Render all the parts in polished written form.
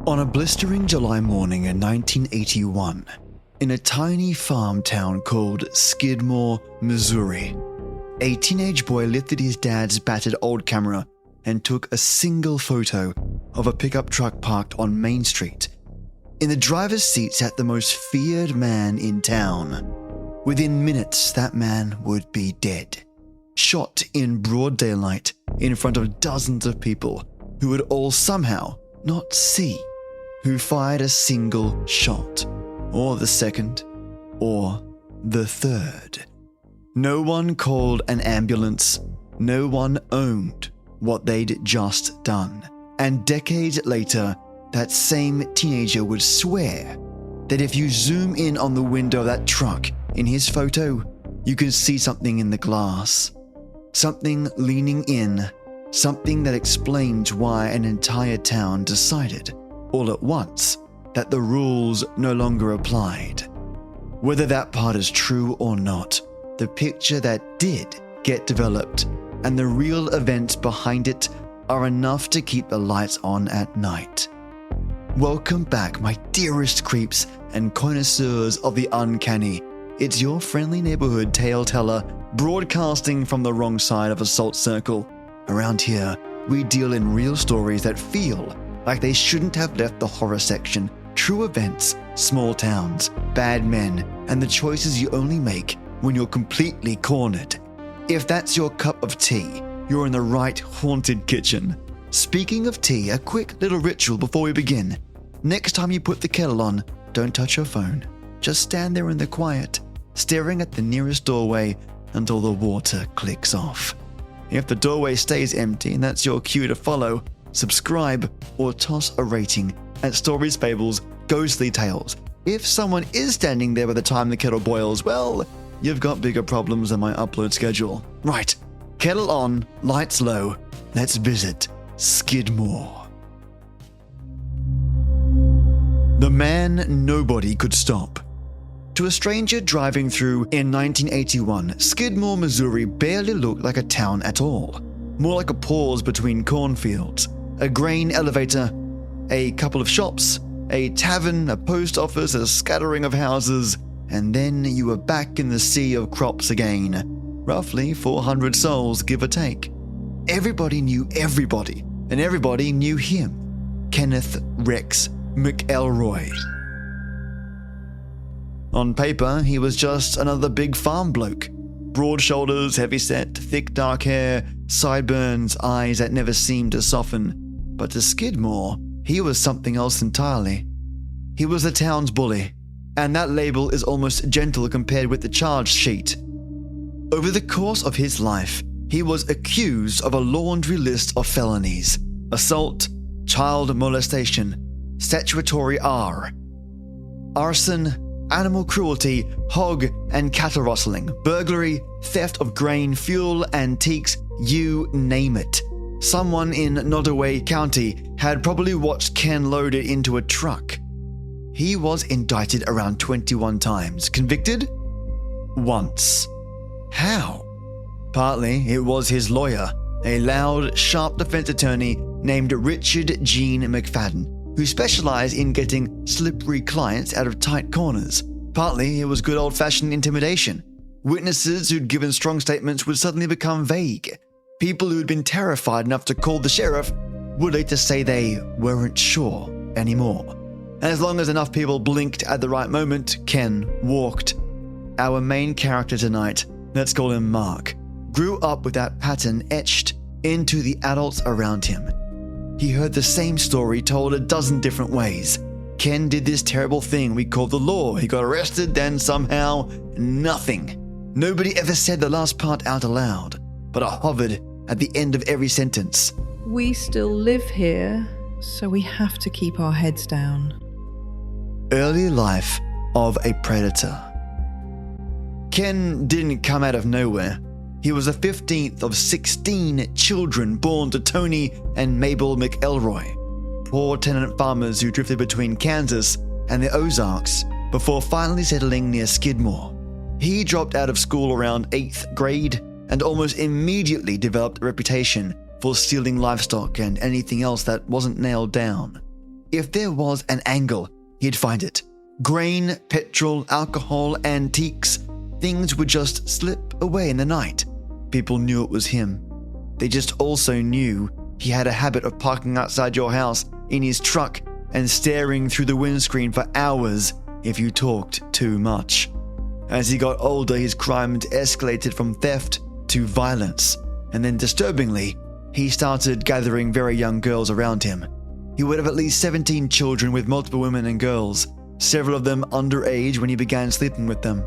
On a blistering July morning in 1981, in a tiny farm town called Skidmore, Missouri, a teenage boy lifted his dad's battered old camera and took a single photo of a pickup truck parked on Main Street. In the driver's seat sat the most feared man in town. Within minutes, that man would be dead, shot in broad daylight in front of dozens of people who would all somehow not see who fired a single shot, or the second, or the third. No one called an ambulance. No one owned what they'd just done. And decades later, that same teenager would swear that if you zoom in on the window of that truck in his photo, you can see something in the glass. Something leaning in. Something that explains why an entire town decided, all at once, that the rules no longer applied. Whether that part is true or not, the picture that did get developed and the real events behind it are enough to keep the lights on at night. Welcome back, my dearest creeps and connoisseurs of the uncanny. It's your friendly neighborhood tale teller, broadcasting from the wrong side of a salt circle. Around here, we deal in real stories that feel like they shouldn't have left the horror section. True events, small towns, bad men, and the choices you only make when you're completely cornered. If that's your cup of tea, you're in the right haunted kitchen. Speaking of tea, a quick little ritual before we begin. Next time you put the kettle on, don't touch your phone. Just stand there in the quiet, staring at the nearest doorway until the water clicks off. If the doorway stays empty and that's your cue to follow, subscribe or toss a rating at Stories, Fables, Ghostly Tales. If someone is standing there by the time the kettle boils, well, you've got bigger problems than my upload schedule. Right, kettle on, lights low, let's visit Skidmore. The man nobody could stop. To a stranger driving through in 1981, Skidmore, Missouri barely looked like a town at all. More like a pause between cornfields, a grain elevator, a couple of shops, a tavern, a post office, a scattering of houses, and then you were back in the sea of crops again. Roughly 400 souls, give or take. Everybody knew everybody, and everybody knew him. Kenneth Rex McElroy. On paper, he was just another big farm bloke. Broad shoulders, heavy set, thick dark hair, sideburns, eyes that never seemed to soften. But to Skidmore, he was something else entirely. He was the town's bully, and that label is almost gentle compared with the charge sheet. Over the course of his life, he was accused of a laundry list of felonies: assault, child molestation, statutory R, arson, animal cruelty, hog and cattle rustling, burglary, theft of grain, fuel, antiques, you name it. Someone in Nottoway County had probably watched Ken load it into a truck. He was indicted around 21 times. Convicted? Once. How? Partly it was his lawyer, a loud, sharp defense attorney named Richard Gene McFadden, who specialized in getting slippery clients out of tight corners. Partly it was good old-fashioned intimidation. Witnesses who'd given strong statements would suddenly become vague. People who'd been terrified enough to call the sheriff would later say they weren't sure anymore. And as long as enough people blinked at the right moment, Ken walked. Our main character tonight, let's call him Mark, grew up with that pattern etched into the adults around him. He heard the same story told a dozen different ways. Ken did this terrible thing we call the law. He got arrested, then somehow nothing. Nobody ever said the last part out aloud, but it hovered at the end of every sentence. We still live here, so we have to keep our heads down. Early life of a predator. Ken didn't come out of nowhere. He was the 15th of 16 children born to Tony and Mabel McElroy, poor tenant farmers who drifted between Kansas and the Ozarks before finally settling near Skidmore. He dropped out of school around 8th grade and almost immediately developed a reputation for stealing livestock and anything else that wasn't nailed down. If there was an angle, he'd find it. Grain, petrol, alcohol, antiques, things would just slip away in the night. People knew it was him. They just also knew he had a habit of parking outside your house in his truck and staring through the windscreen for hours if you talked too much. As he got older, his crimes escalated from theft to violence, and then disturbingly, he started gathering very young girls around him. He would have at least 17 children with multiple women and girls, several of them underage when he began sleeping with them.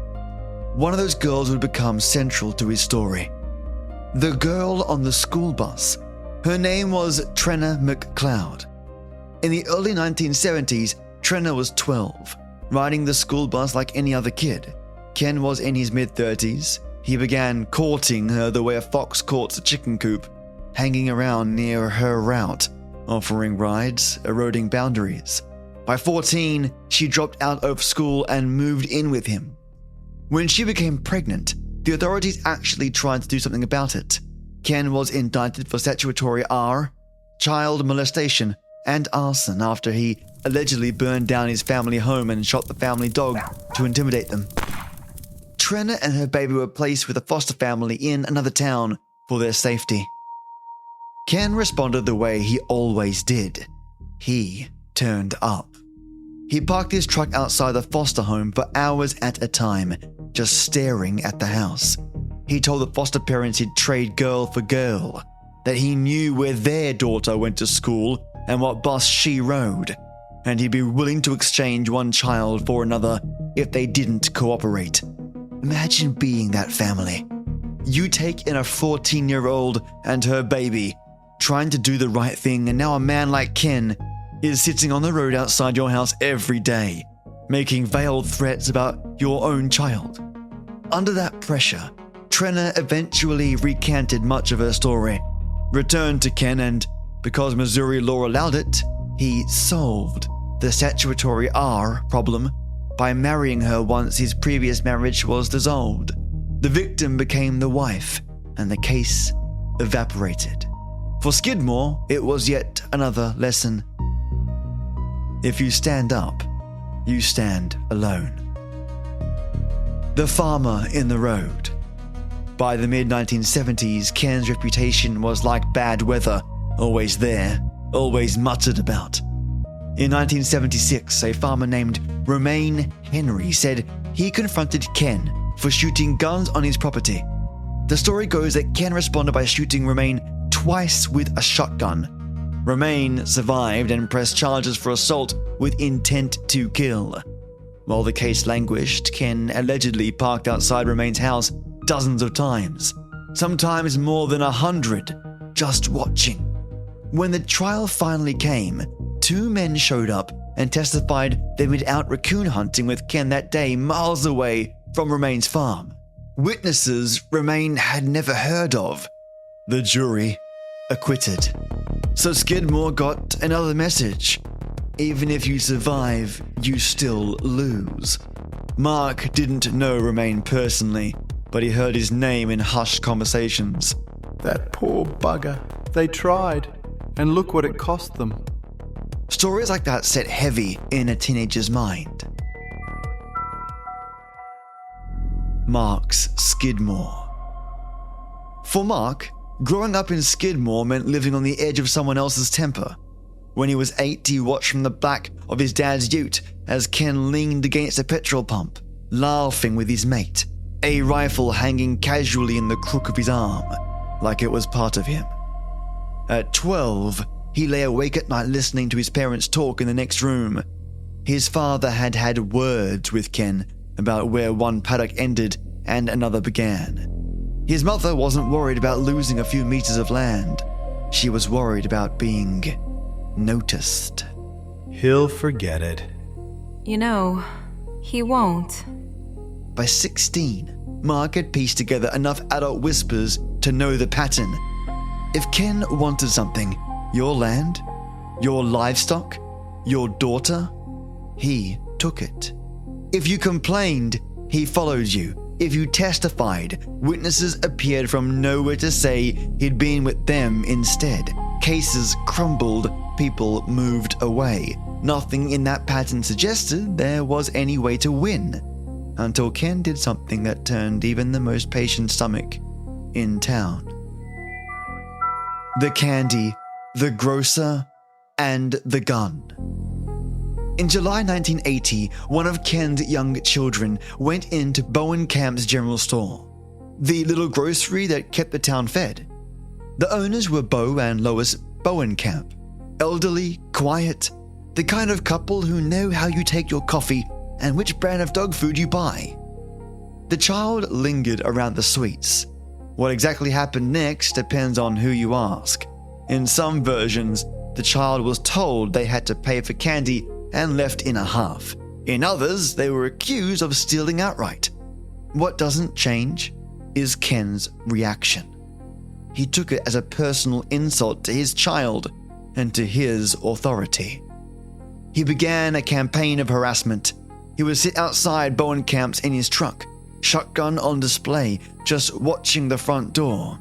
One of those girls would become central to his story. The girl on the school bus. Her name was Trenna McCloud. In the early 1970s, Trenna was 12, riding the school bus like any other kid. Ken was in his mid-30s. He began courting her the way a fox courts a chicken coop, hanging around near her route, offering rides, eroding boundaries. By 14, she dropped out of school and moved in with him. When she became pregnant, the authorities actually tried to do something about it. Ken was indicted for statutory R, child molestation, and arson after he allegedly burned down his family home and shot the family dog to intimidate them. Trenna and her baby were placed with a foster family in another town for their safety. Ken responded the way he always did. He turned up. He parked his truck outside the foster home for hours at a time, just staring at the house. He told the foster parents he'd trade girl for girl, that he knew where their daughter went to school and what bus she rode, and he'd be willing to exchange one child for another if they didn't cooperate. Imagine being that family. You take in a 14-year-old and her baby, trying to do the right thing, and now a man like Ken is sitting on the road outside your house every day, making veiled threats about your own child. Under that pressure, Trenna eventually recanted much of her story, returned to Ken, and because Missouri law allowed it, he solved the statutory R problem by marrying her once his previous marriage was dissolved. The victim became the wife, and the case evaporated. For Skidmore, it was yet another lesson. If you stand up, you stand alone. The farmer in the road. By the mid-1970s, Ken's reputation was like bad weather, always there, always muttered about. In 1976, a farmer named Romaine Henry said he confronted Ken for shooting guns on his property. The story goes that Ken responded by shooting Romaine twice with a shotgun. Romaine survived and pressed charges for assault with intent to kill. While the case languished, Ken allegedly parked outside Romaine's house dozens of times, sometimes more than 100, just watching. When the trial finally came, 2 men showed up and testified they'd been out raccoon hunting with Ken that day miles away from Romaine's farm. Witnesses Romaine had never heard of. The jury acquitted. So Skidmore got another message. Even if you survive, you still lose. Mark didn't know Romaine personally, but he heard his name in hushed conversations. That poor bugger. They tried, and look what it cost them. Stories like that set heavy in a teenager's mind. Mark's Skidmore. For Mark, growing up in Skidmore meant living on the edge of someone else's temper. When he was 8, he watched from the back of his dad's ute as Ken leaned against a petrol pump, laughing with his mate, a rifle hanging casually in the crook of his arm, like it was part of him. At 12, he lay awake at night listening to his parents talk in the next room. His father had had words with Ken about where one paddock ended and another began. His mother wasn't worried about losing a few meters of land. She was worried about being noticed. He'll forget it. You know, he won't. By 16, Mark had pieced together enough adult whispers to know the pattern. If Ken wanted something, your land, your livestock, your daughter, he took it. If you complained, he followed you. If you testified, witnesses appeared from nowhere to say he'd been with them instead. cases crumbled, people moved away. Nothing in that pattern suggested there was any way to win, until Ken did something that turned even the most patient stomach in town. The candy, the grocer, and the gun. In July 1980, one of Ken's young children went into Bowenkamp's general store, the little grocery that kept the town fed. The owners were Bo and Lois Bowenkamp, elderly, quiet, the kind of couple who know how you take your coffee and which brand of dog food you buy. The child lingered around the sweets. What exactly happened next depends on who you ask. In some versions, the child was told they had to pay for candy and left in a huff. In others, they were accused of stealing outright. What doesn't change is Ken's reaction. He took it as a personal insult to his child and to his authority. He began a campaign of harassment. He would sit outside Bowenkamp's in his truck, shotgun on display, just watching the front door.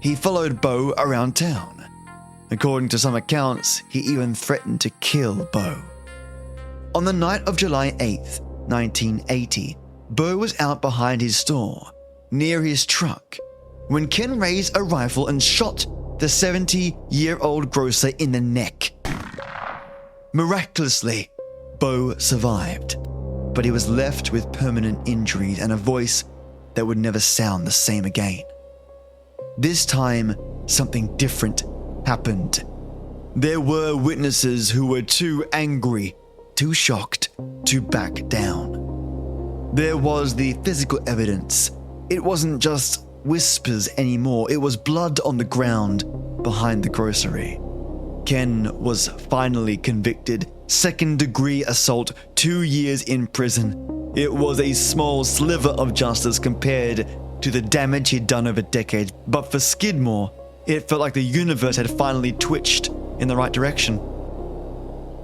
He followed Bo around town. According to some accounts, he even threatened to kill Bo. On the night of July 8th, 1980, Bo was out behind his store, near his truck, when Ken raised a rifle and shot the 70-year-old grocer in the neck. Miraculously, Bo survived, but he was left with permanent injuries and a voice that would never sound the same again. This time, something different happened. There were witnesses who were too angry, too shocked to back down. There was the physical evidence. It wasn't just whispers anymore, it was blood on the ground behind the grocery. Ken was finally convicted. Second-degree assault, 2 years in prison. It was a small sliver of justice compared to the damage he'd done over decades, but for Skidmore, it felt like the universe had finally twitched in the right direction.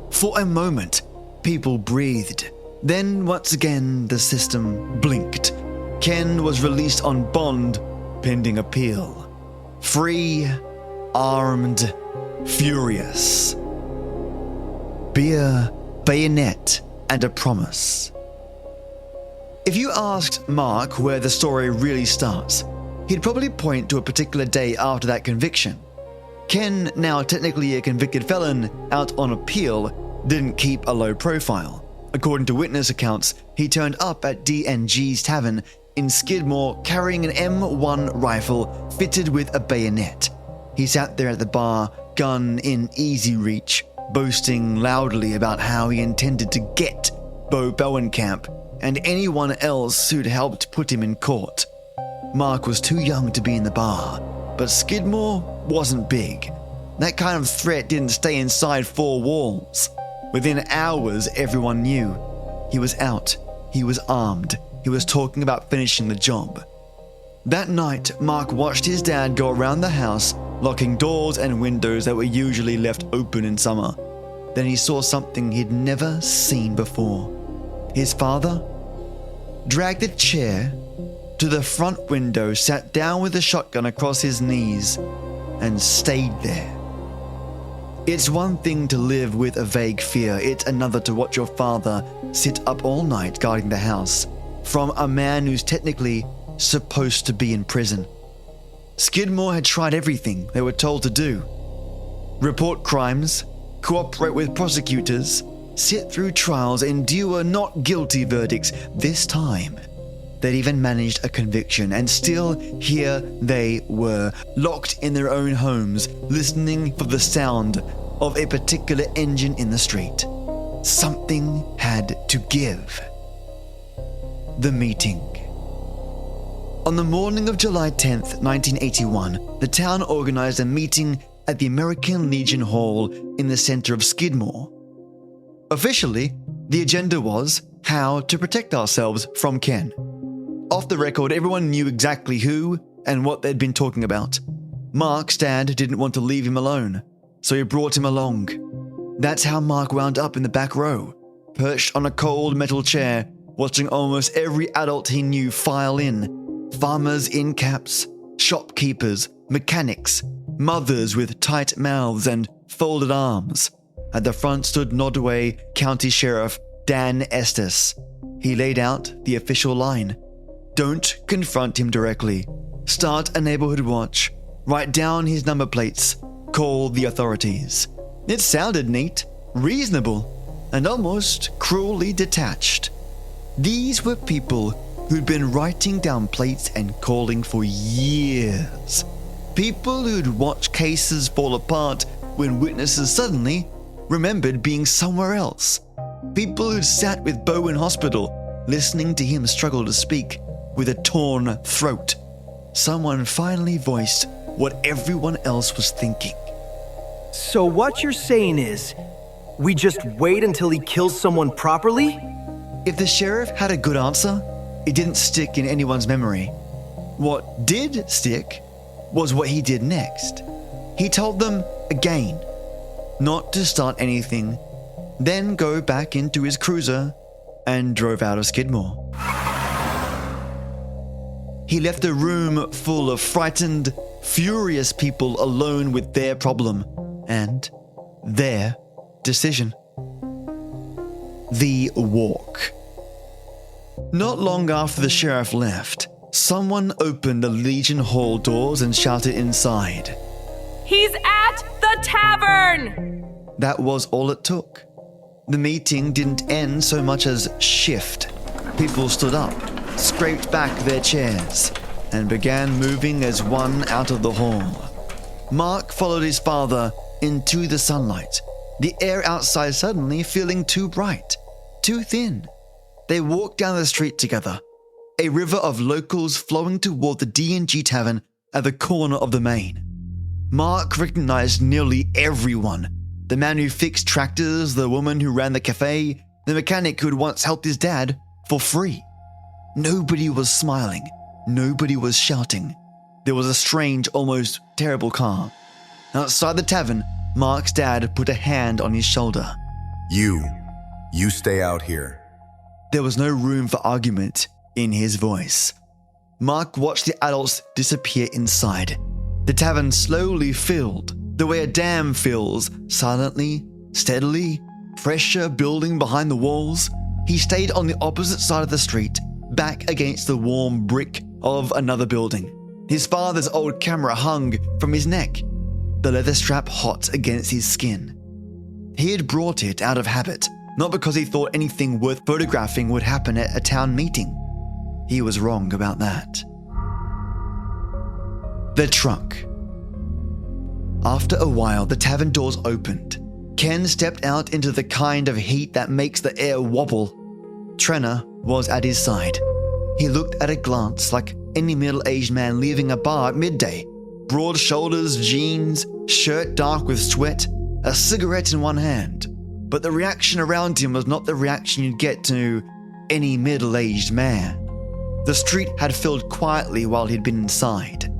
For a moment, people breathed. Then, once again, the system blinked. Ken was released on bond, pending appeal. Free, armed, furious. Beer, bayonet, and a promise. If you asked Mark where the story really starts, he'd probably point to a particular day after that conviction. Ken, now technically a convicted felon out on appeal, didn't keep a low profile. According to witness accounts, he turned up at D&G's Tavern in Skidmore carrying an M1 rifle fitted with a bayonet. He sat there at the bar, gun in easy reach, boasting loudly about how he intended to get Bo Bowenkamp and anyone else who'd helped put him in court. Mark was too young to be in the bar, but Skidmore wasn't big. That kind of threat didn't stay inside four walls. Within hours, everyone knew. He was out. He was armed. He was talking about finishing the job. That night, Mark watched his dad go around the house, locking doors and windows that were usually left open in summer. Then he saw something he'd never seen before. His father dragged a chair to the front window, sat down with a shotgun across his knees, and stayed there. It's one thing to live with a vague fear, it's another to watch your father sit up all night guarding the house from a man who's technically supposed to be in prison. Skidmore had tried everything they were told to do. Report crimes, cooperate with prosecutors, sit through trials, endure not guilty verdicts. This time, they'd even managed a conviction, and still here they were, locked in their own homes, listening for the sound of a particular engine in the street. Something had to give. The meeting. On the morning of July 10th, 1981, the town organized a meeting at the American Legion Hall in the center of Skidmore. Officially, the agenda was how to protect ourselves from Ken. Off the record, everyone knew exactly who and what they'd been talking about. Mark's dad didn't want to leave him alone, so he brought him along. That's how Mark wound up in the back row, perched on a cold metal chair, watching almost every adult he knew file in. Farmers in caps, shopkeepers, mechanics, mothers with tight mouths and folded arms. At the front stood Nodaway County Sheriff Dan Estes. He laid out the official line. Don't confront him directly. Start a neighborhood watch. Write down his number plates. Call the authorities. It sounded neat, reasonable, and almost cruelly detached. These were people who'd been writing down plates and calling for years. People who'd watched cases fall apart when witnesses suddenly remembered being somewhere else. People who'd sat with Bo in hospital, listening to him struggle to speak with a torn throat. Someone finally voiced what everyone else was thinking. So what you're saying is, we just wait until he kills someone properly? If the sheriff had a good answer, it didn't stick in anyone's memory. What did stick was what he did next. He told them again not to start anything, then go back into his cruiser and drove out of Skidmore. He left a room full of frightened, furious people alone with their problem and their decision. The walk. Not long after the sheriff left, someone opened the Legion Hall doors and shouted inside. He's at the tavern! That was all it took. The meeting didn't end so much as shift. People stood up, scraped back their chairs, and began moving as one out of the hall. Mark followed his father into the sunlight, the air outside suddenly feeling too bright, too thin. They walked down the street together, a river of locals flowing toward the D&G Tavern at the corner of the main. Mark recognized nearly everyone. The man who fixed tractors, the woman who ran the cafe, the mechanic who had once helped his dad for free. Nobody was smiling. Nobody was shouting. There was a strange, almost terrible calm. Outside the tavern, Mark's dad put a hand on his shoulder. You stay out here. There was no room for argument in his voice. Mark watched the adults disappear inside. The tavern slowly filled, the way a dam fills, silently, steadily, pressure building behind the walls. He stayed on the opposite side of the street, back against the warm brick of another building. His father's old camera hung from his neck, the leather strap hot against his skin. He had brought it out of habit, not because he thought anything worth photographing would happen at a town meeting. He was wrong about that. The truck. After a while, the tavern doors opened. Ken stepped out into the kind of heat that makes the air wobble. Trenna was at his side. He looked at a glance like any middle-aged man leaving a bar at midday. Broad shoulders, jeans, shirt dark with sweat, a cigarette in one hand. But the reaction around him was not the reaction you'd get to any middle-aged man. The street had filled quietly while he'd been inside.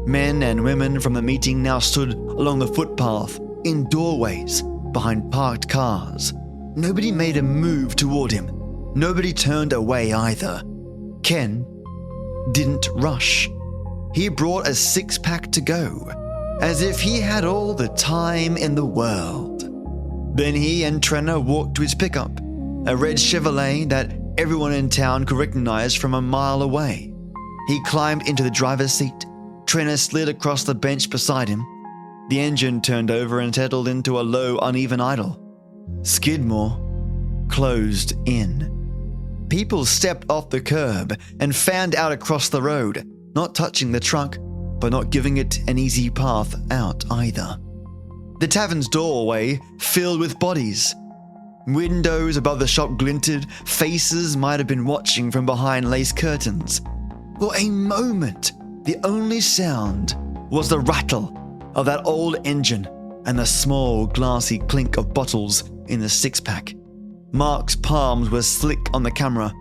Men and women from the meeting now stood along the footpath, in doorways, behind parked cars. Nobody made a move toward him. Nobody turned away either. Ken didn't rush. He brought a six-pack to go, as if he had all the time in the world. Then he and Trenna walked to his pickup, a red Chevrolet that everyone in town could recognize from a mile away. He climbed into the driver's seat. Trenna slid across the bench beside him. The engine turned over and settled into a low, uneven idle. Skidmore closed in. People stepped off the curb and fanned out across the road, not touching the truck, but not giving it an easy path out either. The tavern's doorway filled with bodies. Windows above the shop glinted, faces might have been watching from behind lace curtains. For a moment, the only sound was the rattle of that old engine and the small, glassy clink of bottles in the six-pack. Mark's palms were slick on the camera.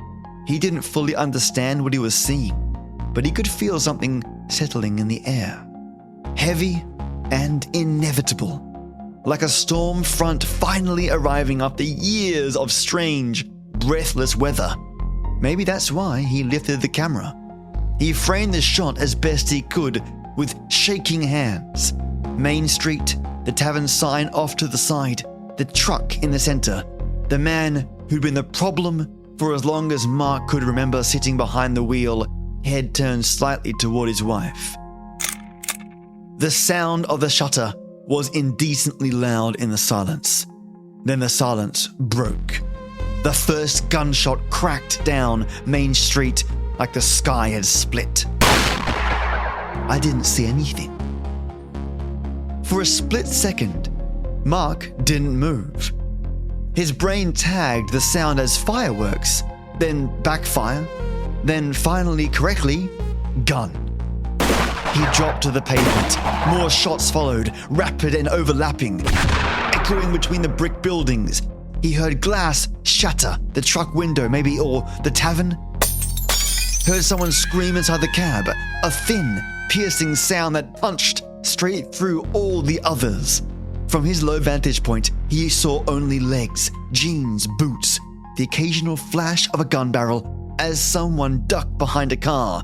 He didn't fully understand what he was seeing, but he could feel something settling in the air. Heavy and inevitable. Like a storm front finally arriving after years of strange, breathless weather. Maybe that's why he lifted the camera. He framed the shot as best he could with shaking hands. Main Street, the tavern sign off to the side, the truck in the center, the man who'd been the problem for as long as Mark could remember sitting behind the wheel, head turned slightly toward his wife. The sound of the shutter was indecently loud in the silence. Then the silence broke. The first gunshot cracked down Main Street like the sky had split. I didn't see anything. For a split second, Mark didn't move. His brain tagged the sound as fireworks, then backfire, then finally correctly, gun. He dropped to the pavement. More shots followed, rapid and overlapping, echoing between the brick buildings. He heard glass shatter, the truck window maybe, or the tavern. Heard someone scream inside the cab, a thin, piercing sound that punched straight through all the others. From his low vantage point, he saw only legs, jeans, boots, the occasional flash of a gun barrel as someone ducked behind a car.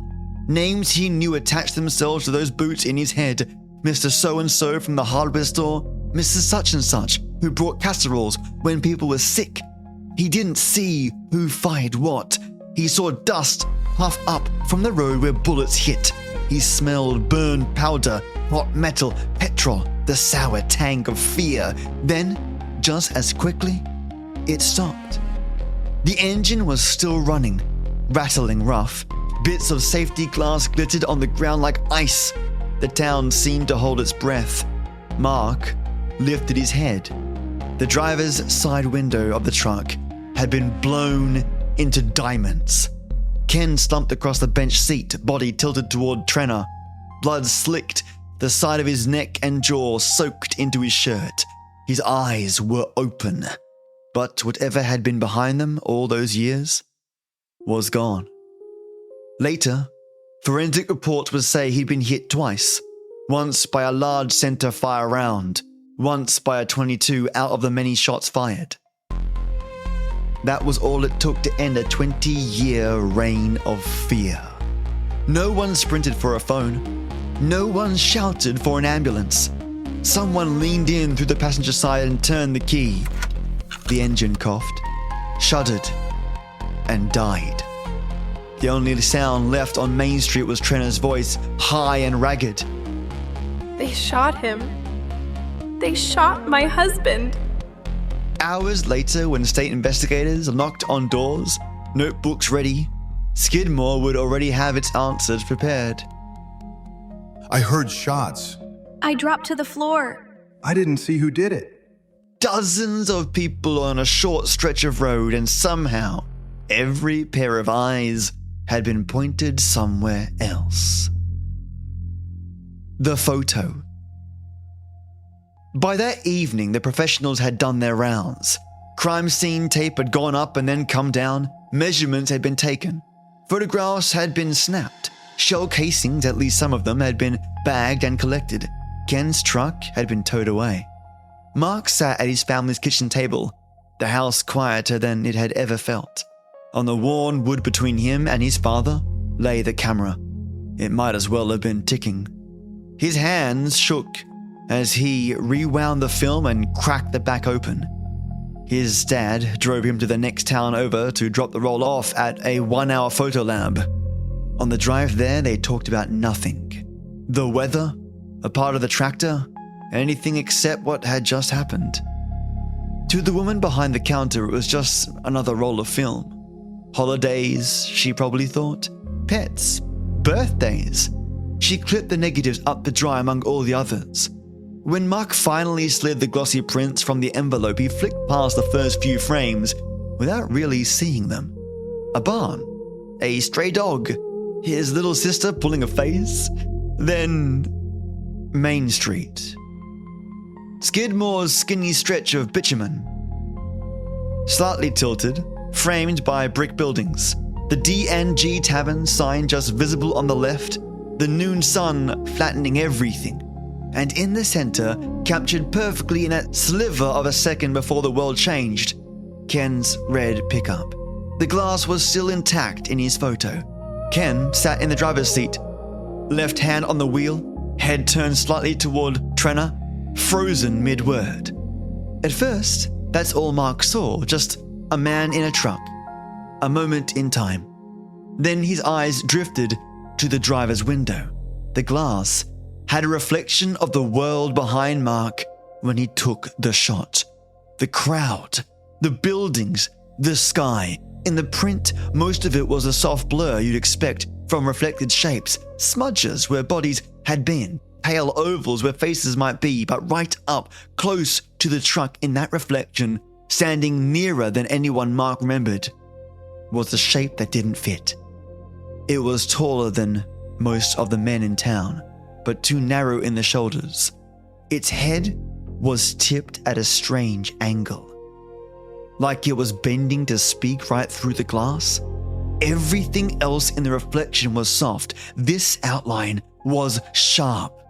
Names he knew attached themselves to those boots in his head. Mr. So-and-so from the hardware store, Mrs. Such-and-such, who brought casseroles when people were sick. He didn't see who fired what. He saw dust puff up from the road where bullets hit. He smelled burned powder, hot metal, petrol, the sour tang of fear. Then, just as quickly, it stopped. The engine was still running, rattling rough. Bits of safety glass glittered on the ground like ice. The town seemed to hold its breath. Mark lifted his head. The driver's side window of the truck had been blown into diamonds. Ken slumped across the bench seat, body tilted toward Trenner. Blood slicked, the side of his neck and jaw soaked into his shirt. His eyes were open, but whatever had been behind them all those years was gone. Later, forensic reports would say he'd been hit twice, once by a large center fire round, once by a .22 out of the many shots fired. That was all it took to end a 20-year reign of fear. No one sprinted for a phone. No one shouted for an ambulance. Someone leaned in through the passenger side and turned the key. The engine coughed, shuddered, and died. The only sound left on Main Street was Trenner's voice, high and ragged. They shot him. They shot my husband. Hours later, when state investigators knocked on doors, notebooks ready, Skidmore would already have its answers prepared. I heard shots. I dropped to the floor. I didn't see who did it. Dozens of people on a short stretch of road, and somehow every pair of eyes had been pointed somewhere else. The photo. By that evening, the professionals had done their rounds. Crime scene tape had gone up and then come down. Measurements had been taken. Photographs had been snapped. Shell casings, at least some of them, had been bagged and collected. Ken's truck had been towed away. Mark sat at his family's kitchen table, the house quieter than it had ever felt. On the worn wood between him and his father lay the camera. It might as well have been ticking. His hands shook as he rewound the film and cracked the back open. His dad drove him to the next town over to drop the roll off at a 1-hour photo lab. On the drive there, they talked about nothing. The weather, a part of the tractor, anything except what had just happened. To the woman behind the counter, it was just another roll of film. Holidays, she probably thought. Pets. Birthdays. She clipped the negatives up the dry among all the others. When Mark finally slid the glossy prints from the envelope, he flicked past the first few frames without really seeing them. A barn. A stray dog. His little sister pulling a face. Then Main Street. Skidmore's skinny stretch of bitumen. Slightly tilted, framed by brick buildings. The D&G Tavern sign just visible on the left. The noon sun flattening everything. And in the center, captured perfectly in a sliver of a second before the world changed, Ken's red pickup. The glass was still intact in his photo. Ken sat in the driver's seat, left hand on the wheel, head turned slightly toward Trenna, frozen mid-word. At first, that's all Mark saw, just a man in a truck. A moment in time. Then his eyes drifted to the driver's window. The glass had a reflection of the world behind Mark when he took the shot. The crowd, the buildings, the sky. In the print, most of it was a soft blur you'd expect from reflected shapes, smudges where bodies had been, pale ovals where faces might be, but right up close to the truck in that reflection, standing nearer than anyone Mark remembered, was a shape that didn't fit. It was taller than most of the men in town, but too narrow in the shoulders. Its head was tipped at a strange angle, like it was bending to speak right through the glass. Everything else in the reflection was soft. This outline was sharp.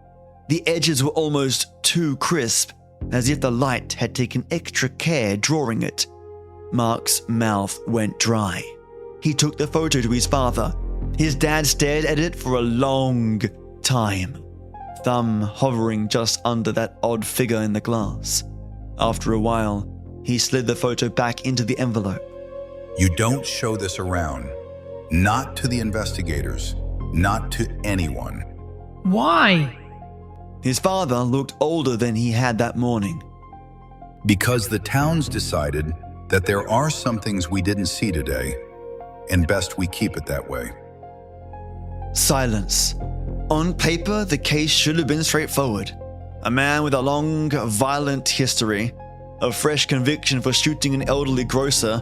The edges were almost too crisp, as if the light had taken extra care drawing it. Mark's mouth went dry. He took the photo to his father. His dad stared at it for a long time, thumb hovering just under that odd figure in the glass. After a while, he slid the photo back into the envelope. You don't show this around. Not to the investigators. Not to anyone. Why? His father looked older than he had that morning. Because the town's decided that there are some things we didn't see today, and best we keep it that way. Silence. On paper, the case should have been straightforward. A man with a long, violent history, a fresh conviction for shooting an elderly grocer,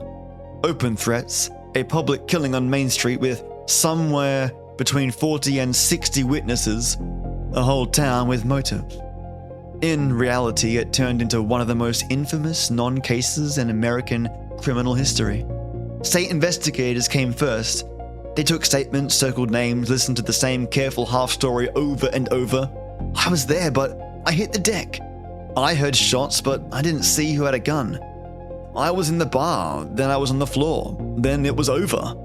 open threats, a public killing on Main Street with somewhere between 40 and 60 witnesses, a whole town with motive. In reality, it turned into one of the most infamous non-cases in American criminal history. State investigators came first. They took statements, circled names, listened to the same careful half-story over and over. I was there, but I hit the deck. I heard shots, but I didn't see who had a gun. I was in the bar, then I was on the floor, then it was over.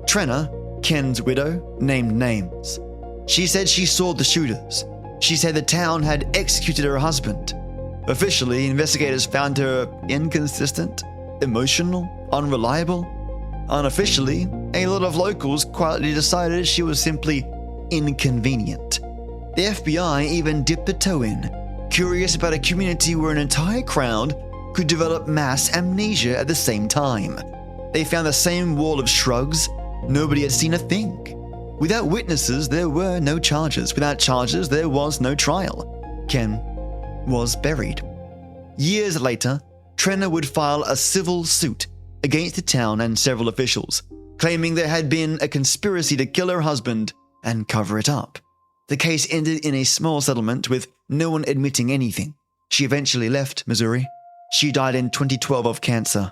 Trenna, Ken's widow, named names. She said she saw the shooters. She said the town had executed her husband. Officially, investigators found her inconsistent, emotional, unreliable. Unofficially, a lot of locals quietly decided she was simply inconvenient. The FBI even dipped a toe in, curious about a community where an entire crowd could develop mass amnesia at the same time. They found the same wall of shrugs. Nobody had seen a thing. Without witnesses, there were no charges. Without charges, there was no trial. Ken was buried. Years later, Trenna would file a civil suit against the town and several officials, claiming there had been a conspiracy to kill her husband and cover it up. The case ended in a small settlement with no one admitting anything. She eventually left Missouri. She died in 2012 of cancer.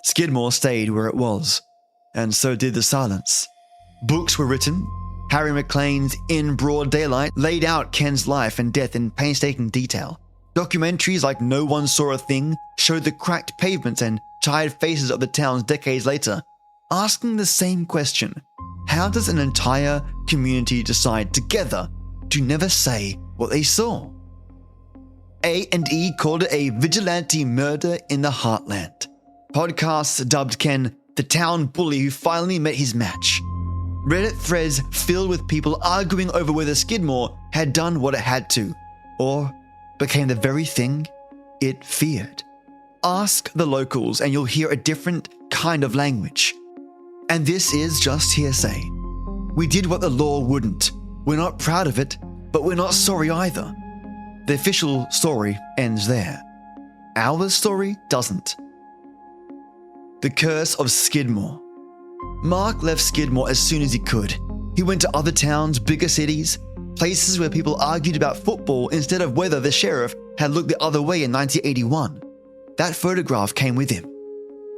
Skidmore stayed where it was, and so did the silence. Books were written. Harry McLean's In Broad Daylight laid out Ken's life and death in painstaking detail. Documentaries like No One Saw a Thing showed the cracked pavements and tired faces of the towns decades later, asking the same question: how does an entire community decide together to never say what they saw? A&E called it a vigilante murder in the heartland. Podcasts dubbed Ken the town bully who finally met his match. Reddit threads filled with people arguing over whether Skidmore had done what it had to, or became the very thing it feared. Ask the locals and you'll hear a different kind of language. And this is just hearsay. We did what the law wouldn't. We're not proud of it, but we're not sorry either. The official story ends there. Our story doesn't. The Curse of Skidmore. Mark left Skidmore as soon as he could. He went to other towns, bigger cities, places where people argued about football instead of whether the sheriff had looked the other way in 1981. That photograph came with him.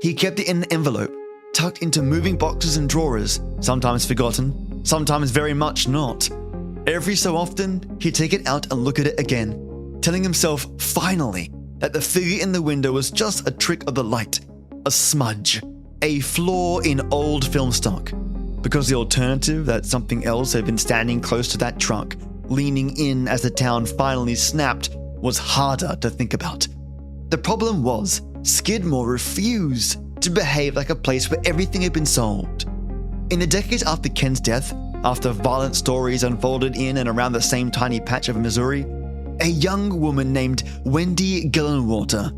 He kept it in an envelope, tucked into moving boxes and drawers, sometimes forgotten, sometimes very much not. Every so often, he'd take it out and look at it again, telling himself, finally, that the figure in the window was just a trick of the light, a smudge, a flaw in old film stock, because the alternative that something else had been standing close to that truck leaning in as the town finally snapped was harder to think about. The problem was, Skidmore refused to behave like a place where everything had been solved. In the decades after Ken's death, after violent stories unfolded in and around the same tiny patch of Missouri, a young woman named Wendy Gillenwater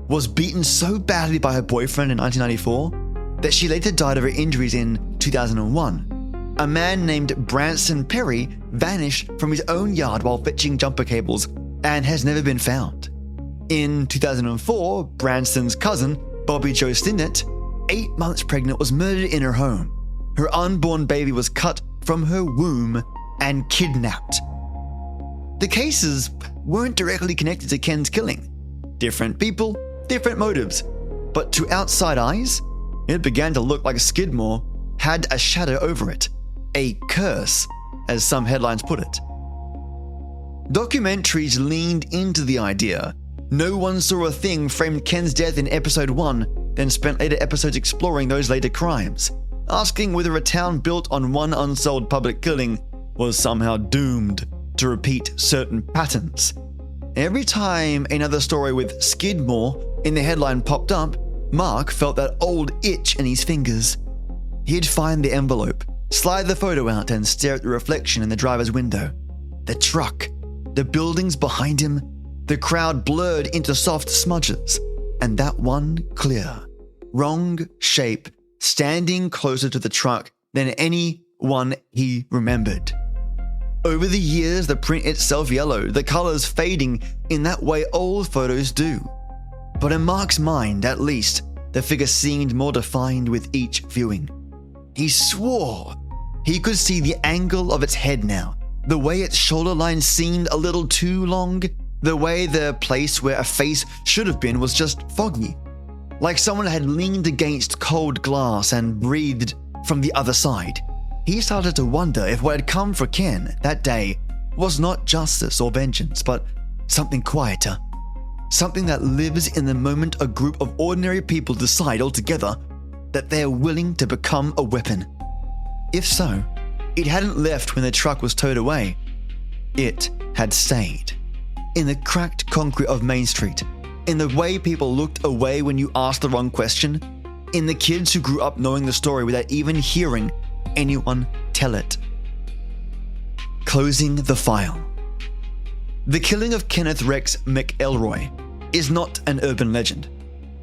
was beaten so badly by her boyfriend in 1994 that she later died of her injuries in 2001. A man named Branson Perry vanished from his own yard while fetching jumper cables and has never been found. In 2004, Branson's cousin, Bobby Jo Stinnett, 8 months pregnant, was murdered in her home. Her unborn baby was cut from her womb and kidnapped. The cases weren't directly connected to Ken's killing. Different people, different motives. But to outside eyes, it began to look like Skidmore had a shadow over it. A curse, as some headlines put it. Documentaries leaned into the idea. No One Saw a Thing framed Ken's death in episode 1, then spent later episodes exploring those later crimes, asking whether a town built on one unsolved public killing was somehow doomed to repeat certain patterns. Every time another story with Skidmore in the headline popped up, Mark felt that old itch in his fingers. He'd find the envelope, slide the photo out, and stare at the reflection in the driver's window. The truck, the buildings behind him, the crowd blurred into soft smudges, and that one clear, wrong shape standing closer to the truck than any one he remembered. Over the years, the print itself yellowed, the colors fading in that way old photos do. But in Mark's mind, at least, the figure seemed more defined with each viewing. He swore he could see the angle of its head now, the way its shoulder line seemed a little too long, the way the place where a face should have been was just foggy, like someone had leaned against cold glass and breathed from the other side. He started to wonder if what had come for Ken that day was not justice or vengeance, but something quieter. Something that lives in the moment a group of ordinary people decide altogether that they are willing to become a weapon. If so, it hadn't left when the truck was towed away. It had stayed. In the cracked concrete of Main Street, in the way people looked away when you asked the wrong question, in the kids who grew up knowing the story without even hearing anyone tell it. Closing the file. The killing of Kenneth Rex McElroy is not an urban legend.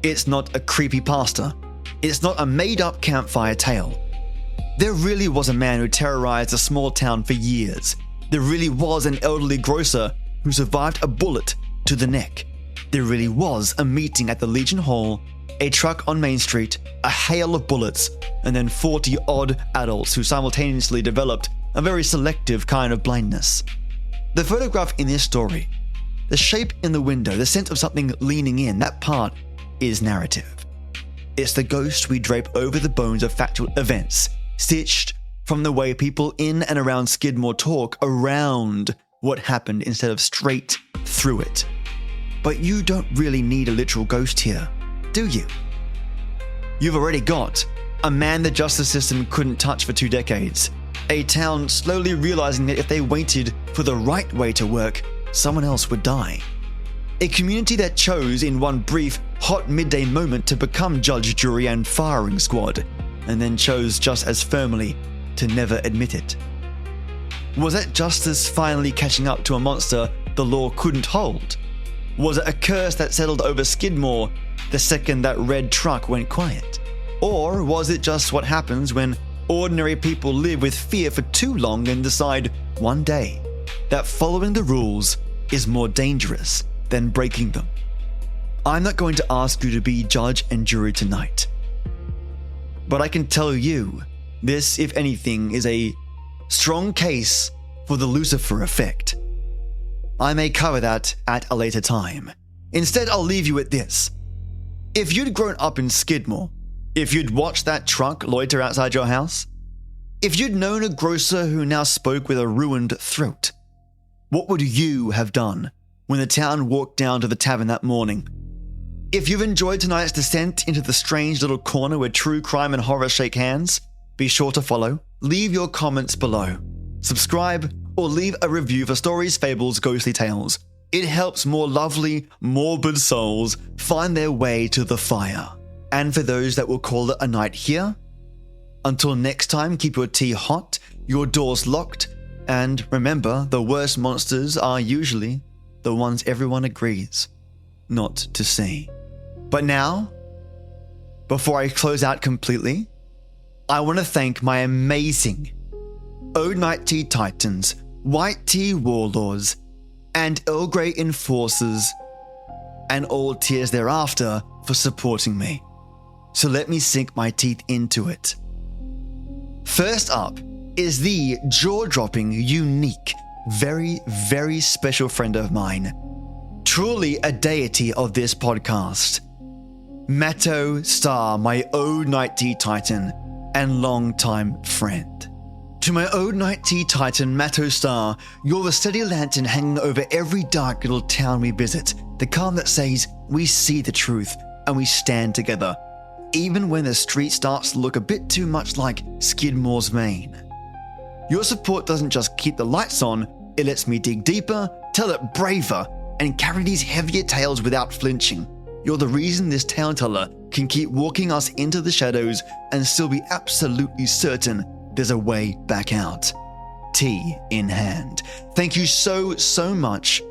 It's not a creepypasta. It's not a made-up campfire tale. There really was a man who terrorized a small town for years. There really was an elderly grocer who survived a bullet to the neck. There really was a meeting at the Legion Hall, a truck on Main Street, a hail of bullets, and then 40-odd adults who simultaneously developed a very selective kind of blindness. The photograph in this story, the shape in the window, the sense of something leaning in, that part is narrative. It's the ghost we drape over the bones of factual events, stitched from the way people in and around Skidmore talk around what happened instead of straight through it. But you don't really need a literal ghost here, do you? You've already got a man the justice system couldn't touch for 2 decades, a town slowly realizing that if they waited for the right way to work, someone else would die. A community that chose in one brief, hot midday moment to become judge, jury, and firing squad, and then chose just as firmly to never admit it. Was that justice finally catching up to a monster the law couldn't hold? Was it a curse that settled over Skidmore the second that red truck went quiet? Or was it just what happens when ordinary people live with fear for too long and decide one day that following the rules is more dangerous than breaking them? I'm not going to ask you to be judge and jury tonight. But I can tell you, this, if anything, is a strong case for the Lucifer effect. I may cover that at a later time. Instead, I'll leave you with this. If you'd grown up in Skidmore, if you'd watched that truck loiter outside your house, if you'd known a grocer who now spoke with a ruined throat, what would you have done when the town walked down to the tavern that morning? If you've enjoyed tonight's descent into the strange little corner where true crime and horror shake hands, be sure to follow, leave your comments below, subscribe, or leave a review for Stories, Fables, Ghostly Tales. It helps more lovely, morbid souls find their way to the fire. And for those that will call it a night here, until next time, keep your tea hot, your doors locked, and remember, the worst monsters are usually the ones everyone agrees not to see. But now, before I close out completely, I want to thank my amazing Old Night Tea Titans, White Tea Warlords, and Earl Grey Enforcers, and all tiers thereafter for supporting me. So let me sink my teeth into it. First up is the jaw-dropping, unique, very, very special friend of mine, truly a deity of this podcast, Matto Star, my Old Night Tea Titan and longtime friend. To my Old Night Tea Titan, Matto Star, you're the steady lantern hanging over every dark little town we visit, the calm that says we see the truth and we stand together, even when the street starts to look a bit too much like Skidmore's Maine. Your support doesn't just keep the lights on, it lets me dig deeper, tell it braver, and carry these heavier tales without flinching. You're the reason this tale teller can keep walking us into the shadows and still be absolutely certain there's a way back out. Tea in hand. Thank you so, so much,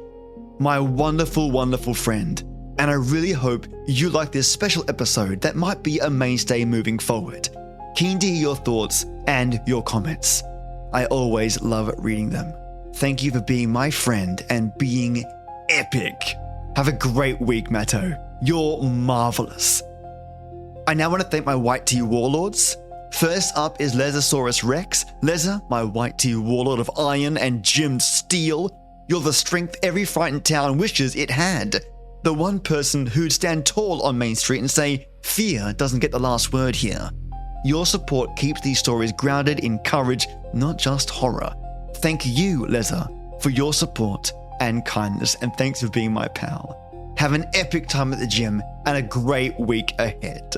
my wonderful, wonderful friend. And I really hope you like this special episode that might be a mainstay moving forward. Keen to hear your thoughts and your comments. I always love reading them. Thank you for being my friend and being epic. Have a great week, Matto. You're marvelous. I now want to thank my White Tea Warlords. First up is Lezosaurus Rex. Leza, my White Tea Warlord of iron and gemmed steel. You're the strength every frightened town wishes it had. The one person who'd stand tall on Main Street and say, fear doesn't get the last word here. Your support keeps these stories grounded in courage, not just horror. Thank you, Leza, for your support and kindness, and thanks for being my pal. Have an epic time at the gym and a great week ahead.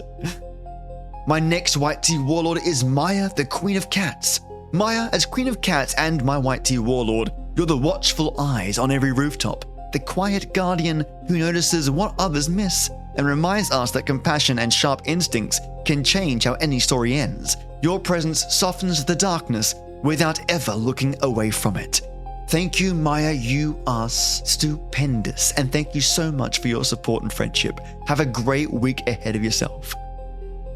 My next White Tea Warlord is Maya, the Queen of Cats. Maya, as Queen of Cats and my White Tea Warlord, you're the watchful eyes on every rooftop, the quiet guardian who notices what others miss and reminds us that compassion and sharp instincts can change how any story ends. Your presence softens the darkness without ever looking away from it. Thank you, Maya, you are stupendous, and thank you so much for your support and friendship. Have a great week ahead of yourself.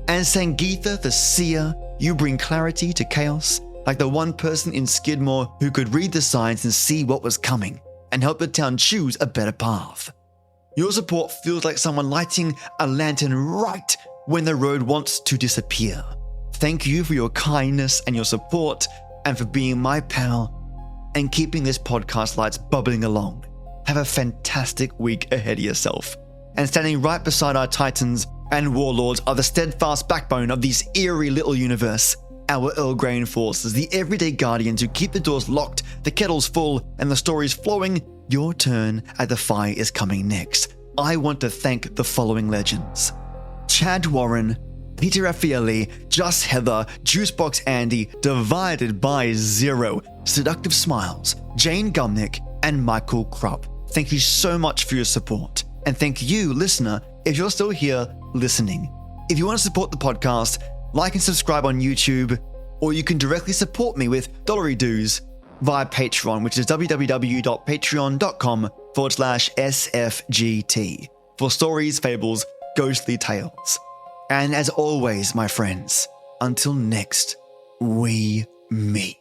And Sangeetha, the seer, you bring clarity to chaos, like the one person in Skidmore who could read the signs and see what was coming, and help the town choose a better path. Your support feels like someone lighting a lantern right when the road wants to disappear. Thank you for your kindness and your support, and for being my pal, and keeping this podcast lights bubbling along. Have a fantastic week ahead of yourself. And standing right beside our titans and warlords are the steadfast backbone of this eerie little universe. Our Earl Grey Enforcers, the everyday guardians who keep the doors locked, the kettles full, and the stories flowing. Your turn at the fire is coming next. I want to thank the following legends: Chad Warren, Peter Raffaelli, Just Heather, Juicebox Andy, Divided by Zero, Seductive Smiles, Jane Gumnick, and Michael Krupp. Thank you so much for your support. And thank you, listener, if you're still here listening. If you want to support the podcast, like and subscribe on YouTube, or you can directly support me with dollary dues via Patreon, which is www.patreon.com/SFGT for stories, fables, ghostly tales. And as always, my friends, until next we meet.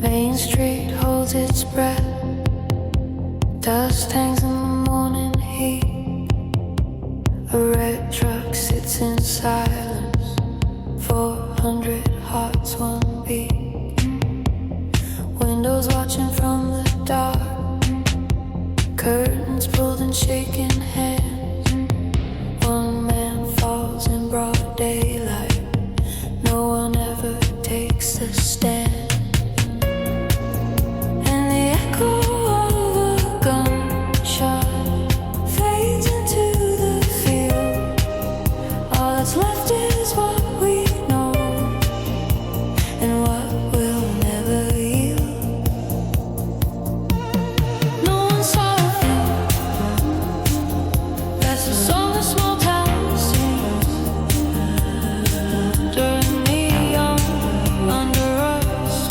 Main Street holds its breath. Dust hangs in the morning heat. A red truck sits in silence. 400 hearts, one beat. Birds pulled and shaking hands. One man falls in broad daylight. No one ever takes a stand. And the echo of a gunshot fades into the field. All that's left is what we know and what will never yield. No one saw a thing. That's the song the small town sings during neon, under us,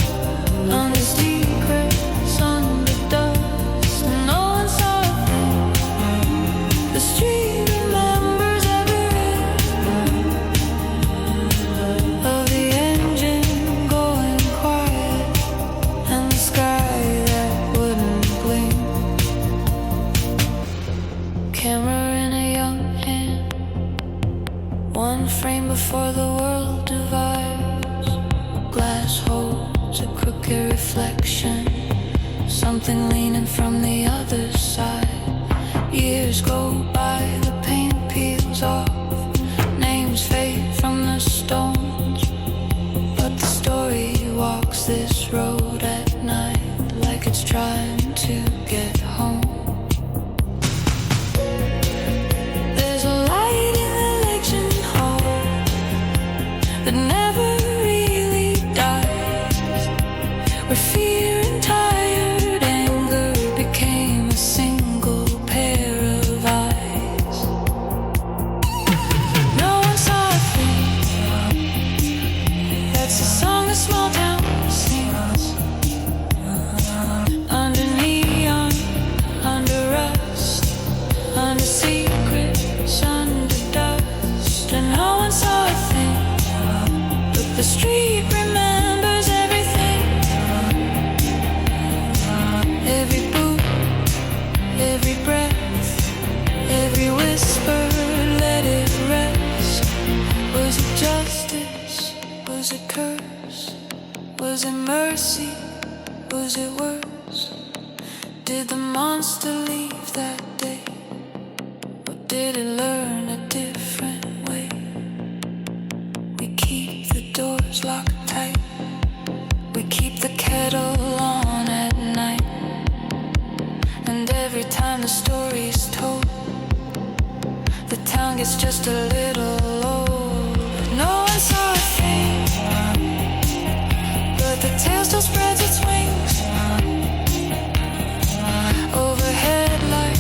under secrets, under dust. And no one saw a thing. The street remembers every rhythm of the engine going quiet and the sky that wouldn't blink. Camera in a young hand, one frame before the world divides. Glass holds a crooked reflection, something leaning from the other side. Years go by, the paint peels off, names fade from the stones, but the story walks this road at night like it's trying to get home. There's a light in the election hall that never really dies, where fear and tired anger became a single pair of eyes. No one saw a thing. That's the song a small town sings under neon, under rust, under secrets, under dust. And no one saw a thing, but the street remembers everything. Every boot, every breath, every whisper, let it rest. Was it justice? Was it curse? Was it mercy? Was it worse? Did the monster leave that day? Or did it learn a different way? We keep the doors locked tight. We keep the kettle on at night. And every time the story's told, the town gets just a little old. No one saw a thing, but the tail still spreads its wings overhead like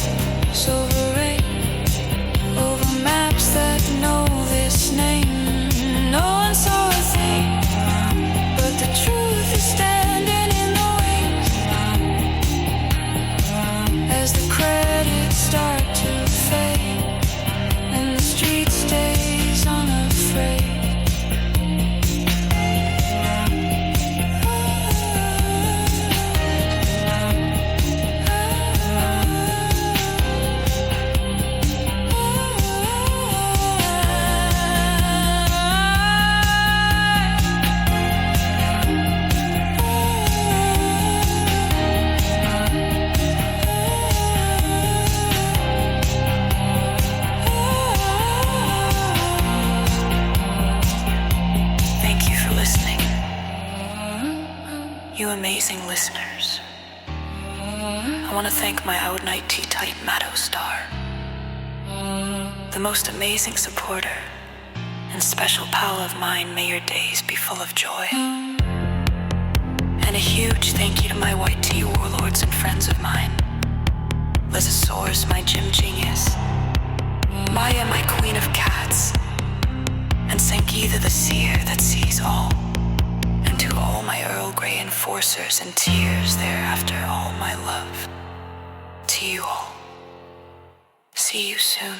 silver rain, over maps that know this name. No one saw a thing, but the truth is standing in the wings as the credits start to fade and the street stays unafraid. Thank you for listening, you amazing listeners. I want to thank my out-night tea-type Matto Star, the most amazing supporter and special pal of mine. May your days be full of joy. And a huge thank you to my white tea warlords and friends of mine. Lizosaurus, my gym genius, Maya, my queen of cats, and Sangeetha, the seer that sees all. And to all my Earl Grey enforcers and tears thereafter, all my love. To you all. See you soon.